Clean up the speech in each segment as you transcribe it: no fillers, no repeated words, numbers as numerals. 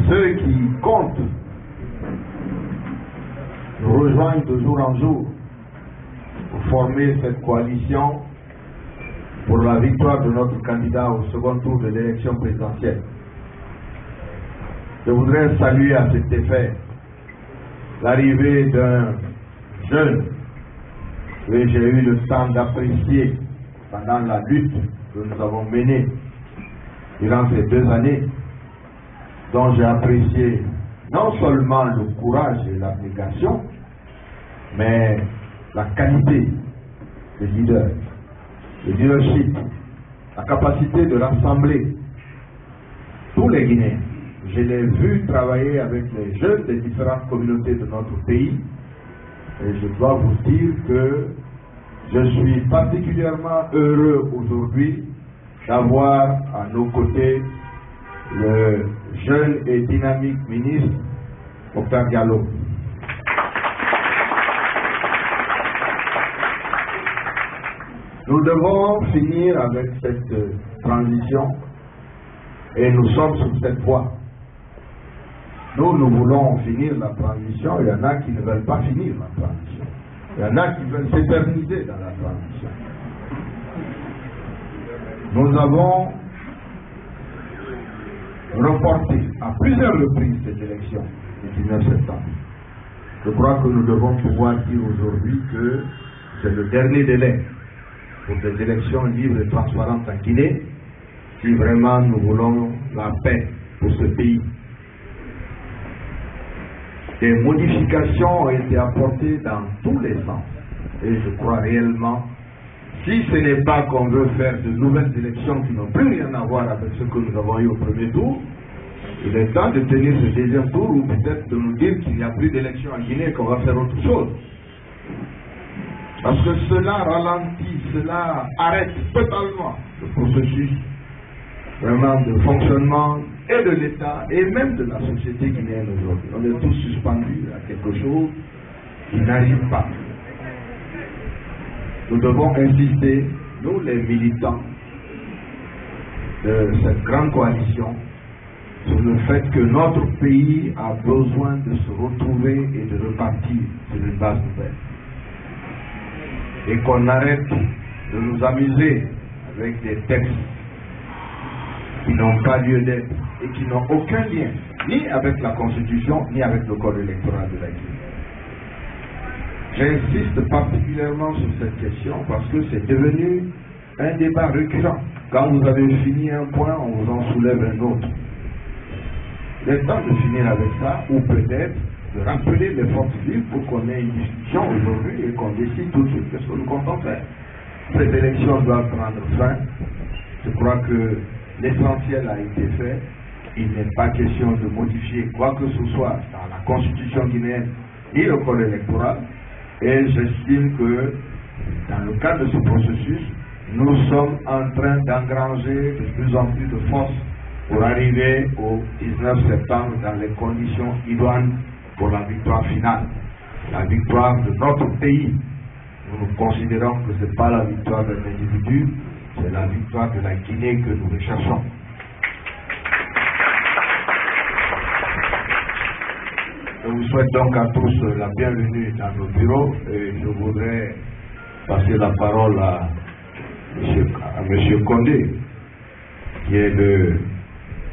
ceux qui comptent nous rejoignent de jour en jour pour former cette coalition pour la victoire de notre candidat au second tour de l'élection présidentielle. Je voudrais saluer à cet effet l'arrivée d'un jeune que j'ai eu le temps d'apprécier pendant la lutte que nous avons menée durant ces 2 années, dont j'ai apprécié non seulement le courage et l'abnégation, mais la qualité des leaders, le leadership, la capacité de rassembler tous les Guinéens. Je l'ai vu travailler avec les jeunes des différentes communautés de notre pays et je dois vous dire que je suis particulièrement heureux aujourd'hui d'avoir à nos côtés le jeune et dynamique ministre, Dr Diallo. Nous devons finir avec cette transition et nous sommes sur cette voie. Nous voulons finir la transition, il y en a qui ne veulent pas finir la transition. Il y en a qui veulent s'éterniser dans la transition. Nous avons reporté à plusieurs reprises cette élection du 19 septembre. Je crois que nous devons pouvoir dire aujourd'hui que c'est le dernier délai pour des élections libres et transparentes en Guinée, si vraiment nous voulons la paix pour ce pays. Des modifications ont été apportées dans tous les sens. Et je crois réellement, si ce n'est pas qu'on veut faire de nouvelles élections qui n'ont plus rien à voir avec ce que nous avons eu au premier tour, il est temps de tenir ce deuxième tour ou peut-être de nous dire qu'il n'y a plus d'élections en Guinée et qu'on va faire autre chose. Parce que cela ralentit, cela arrête totalement le processus vraiment de fonctionnement et de l'État et même de la société guinéenne aujourd'hui. On est tous suspendus à quelque chose qui n'arrive pas. Nous devons insister, nous les militants de cette grande coalition, sur le fait que notre pays a besoin de se retrouver et de repartir sur une base nouvelle. Et qu'on arrête de nous amuser avec des textes qui n'ont pas lieu d'être et qui n'ont aucun lien, ni avec la Constitution, ni avec le code électoral de la Guinée. J'insiste particulièrement sur cette question parce que c'est devenu un débat récurrent. Quand vous avez fini un point, on vous en soulève un autre. Il est temps de finir avec ça, ou peut-être de rappeler les forces vives pour qu'on ait une discussion aujourd'hui et qu'on décide tout de suite qu'est-ce que nous comptons faire. Cette élection doit prendre fin. Je crois que l'essentiel a été fait. Il n'est pas question de modifier quoi que ce soit dans la constitution guinéenne ni le code électoral. Et j'estime que dans le cadre de ce processus, nous sommes en train d'engranger de plus en plus de force pour arriver au 19 septembre dans les conditions idoines pour la victoire finale, la victoire de notre pays. Nous considérons que ce n'est pas la victoire d'un individu, c'est la victoire de la Guinée que nous recherchons. Je vous souhaite donc à tous la bienvenue dans nos bureaux et je voudrais passer la parole à M. Condé, qui est le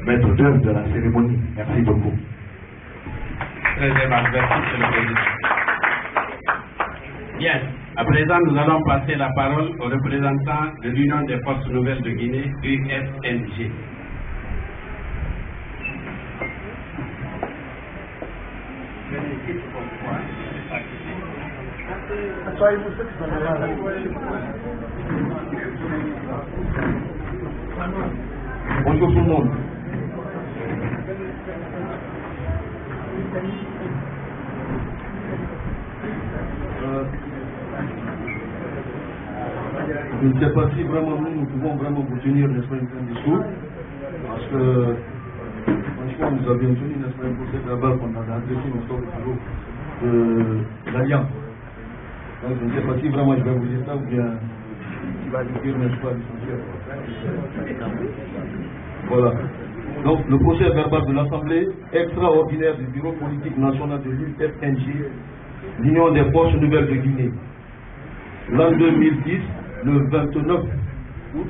maître d'œuvre de la cérémonie. Merci beaucoup. Très aimable, merci, M. le Président. Bien, à présent, nous allons passer la parole au représentant de l'Union des Forces Nouvelles de Guinée, UFNG. Bonjour tout le monde. Je ne sais pas si vraiment nous pouvons vraiment vous tenir, n'est-ce pas, un discours, parce que franchement nous avions tenu, n'est-ce pas, un procès verbal qu'on a adressé au sort du bureau de l'Alliance. Donc je ne sais pas si vraiment je vais vous dire ça ou bien il va dire, n'est-ce pas, l'essentiel. Voilà. Donc, le procès verbal de l'Assemblée extraordinaire du Bureau politique national de l'UFNG, l'Union des forces nouvelles de Guinée. L'an 2010, le 29 août,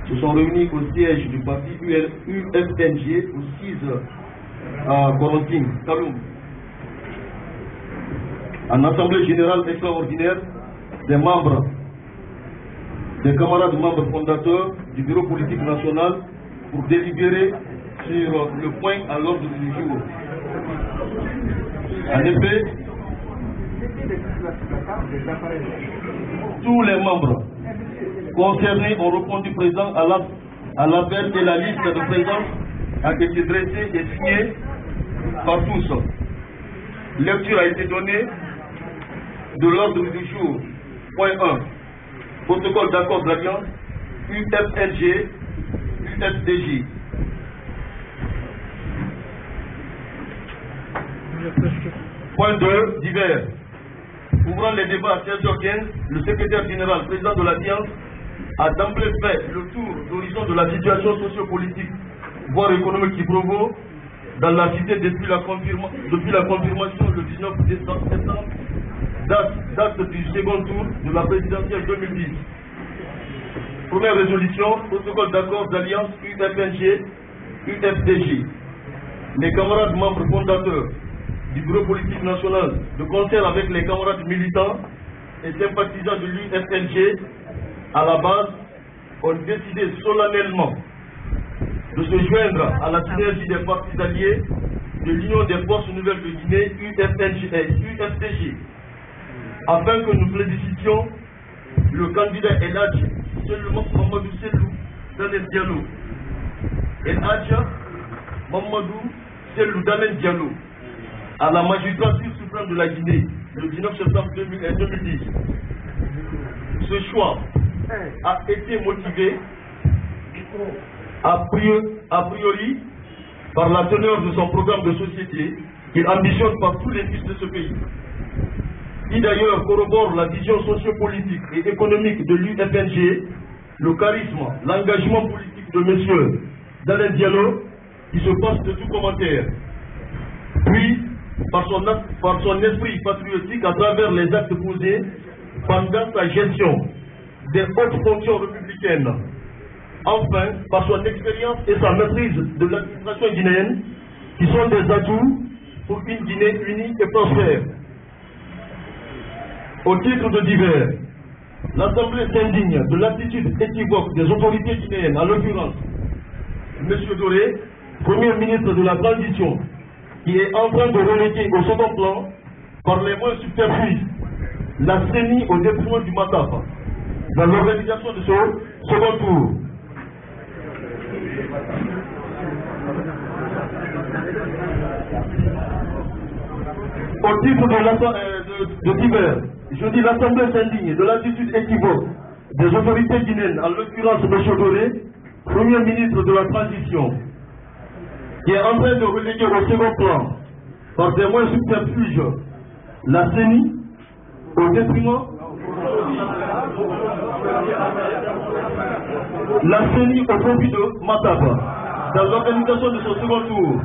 se sont réunis au siège du parti UFNG au 6 à Korontine, Kaloum. En assemblée générale extraordinaire, des camarades membres fondateurs du bureau politique national pour délibérer sur le point à l'ordre du jour. En effet, tous les membres concernés ont répondu présent à l'appel et la liste de présence a été dressée et signée par tous. Lecture a été donnée de l'ordre du jour. Point 1. Protocole d'accord d'alliance UFNG, UFDJ. Point 2. Divers. Ouvrant les débats à 16h15, le secrétaire général, président de l'Alliance, a d'emblée fait le tour d'horizon de la situation sociopolitique, voire économique qui provoque dans la cité depuis la confirmation le 19 septembre, date du second tour de la présidentielle 2010. Première résolution, protocole d'accord d'alliance UFNG, UFDJ. Les camarades membres fondateurs du bureau politique national, de concert avec les camarades militants et sympathisants de l'UFNG, à la base, ont décidé solennellement de se joindre à la synergie des partis alliés de l'Union des forces nouvelles de Guinée, UFDJ, afin que nous plébiscitions le candidat El Hadj Mamadou Sellou Dalen Diallo. El Hadj Mamadou Sellou Dalen Diallo à la magistrature suprême de la Guinée le 19 septembre 2010. Ce choix a été motivé a priori par la teneur de son programme de société qu'il ambitionne par tous les fils de ce pays, qui d'ailleurs corrobore la vision sociopolitique et économique de l'UFNG, le charisme, l'engagement politique de M. Dalen Diallo, qui se passe de tout commentaire. Puis, par son esprit patriotique à travers les actes posés pendant sa gestion des hautes fonctions républicaines. Enfin, par son expérience et sa maîtrise de l'administration guinéenne, qui sont des atouts pour une Guinée unie et prospère. Au titre de divers, l'Assemblée s'indigne de l'attitude équivoque des autorités guinéennes, en l'occurrence M. Doré, Premier ministre de la Transition, qui est en train de reléguer au second plan, par les moyens superflus, la CENI au détriment du MATAP, dans l'organisation de ce second tour. Au titre de divers, je dis l'Assemblée s'indigne de l'attitude équivoque des autorités guinéennes, en l'occurrence M. Doré, Premier ministre de la Transition, qui est en train de reléguer au second plan, par des moyens subterfuges, la CENI au détriment la CENI au profit de MATAP, dans l'organisation de ce second tour.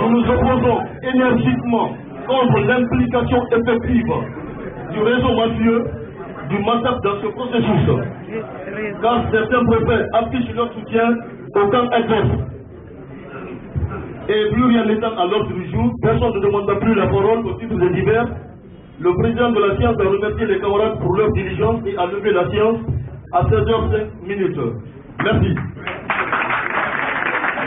Nous nous opposons énergiquement contre l'implication effective du réseau mafieux du MATAP dans ce processus, car certains préfèrent afficher leur soutien au camp adverse. Et plus rien n'étant à l'ordre du jour, personne ne demande plus la parole au titre des divers. Le président de la séance a remercié les camarades pour leur diligence et a levé la séance à 16h05. Merci.